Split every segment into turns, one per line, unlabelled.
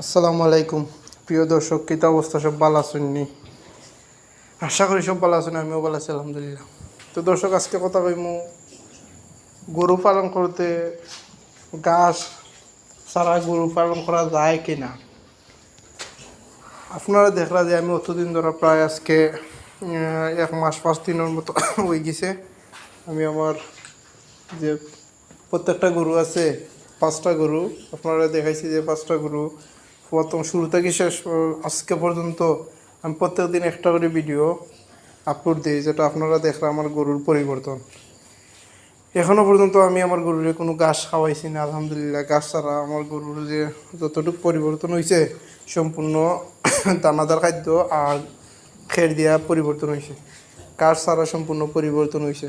আসসালামু আলাইকুম প্রিয় দর্শক, কী অবস্থা? সব ভালো আছেননি? আশা করি সব ভালো আছেন, আমিও ভালো আছি আলহামদুলিল্লাহ। তো দর্শক, আজকে কথা কইমু গরু পালন করতে ঘাস ছাড়া গরু পালন করা যায় কি না। আপনারা দেখলা যে আমি অতদিন ধরে প্রায় আজকে 1 মাস 5 দিনের মতো হয়ে গেছে। আমি আমার যে প্রত্যেকটা গরু আছে 5টা গরু আপনারা দেখাইছি, যে 5টা গরু প্রথম শুরু থেকে শেষ আজকে পর্যন্ত আমি প্রত্যেক দিন একটা করে ভিডিও আপলোড দিই, যেটা আপনারা দেখলে আমার গরুর পরিবর্তন। এখনও পর্যন্ত আমি আমার গরুর কোনো ঘাস খাওয়াইছি না আলহামদুলিল্লাহ। ঘাস ছাড়া আমার গরুর যে যতটুকু পরিবর্তন হয়েছে সম্পূর্ণ দানাদার খাদ্য আর খের দিয়া পরিবর্তন হয়েছে। ঘাস ছাড়া সম্পূর্ণ পরিবর্তন হয়েছে।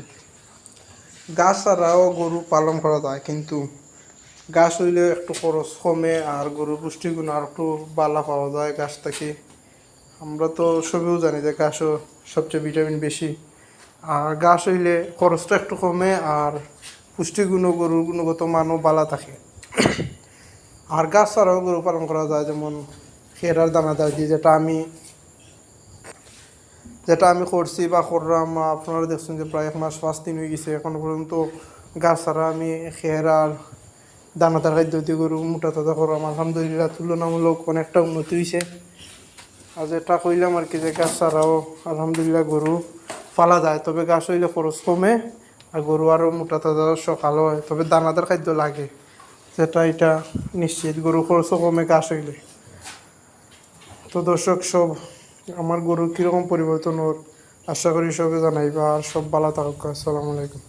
ঘাস ছাড়াও গরু পালন করা যায়, কিন্তু ঘাস হইলে একটু খরচ কমে আর গরুর পুষ্টিগুণ আর একটু বালা পাওয়া যায় ঘাস থেকে। আমরা তো সবেও জানি যে ঘাসও সবচেয়ে ভিটামিন বেশি। আর ঘাস হইলে খরচটা একটু কমে আর পুষ্টিগুণও গরুর গুণগত মানও বালা থাকে। আর ঘাস ছাড়াও গরু পালন করা যায়, যেমন খেরার দানাদার দিয়ে, যেটা আমি করছি বা করলাম। আপনারা দেখছেন যে প্রায় 1 মাস 5 দিন হয়ে গেছে, এখনো পর্যন্ত ঘাস ছাড়া আমি খের আর দানাদার খাদ্য দিয়ে গরু মোটা তাজা করলাম। আলহামদুলিল্লাহ তুলনামূলক অনেকটা উন্নতি হয়েছে। আর যেটা কইলাম আর কি, যে ঘাস ছাড়াও আলহামদুলিল্লাহ গরু পালা যায়, তবে ঘাস হইলে খরচ কমে আর গরু আরও মোটা তাজা সকালও হয়, তবে দানাদার খাদ্য লাগে, এটা নিশ্চিত। গরু খরচও কমে ঘাস হইলে। তো দর্শক, সব আমার গরু কীরকম পরিবর্তন ওর আশা করি সবে জানাইবা। আর সব ভালো থাকুক। আসসালামু আলাইকুম।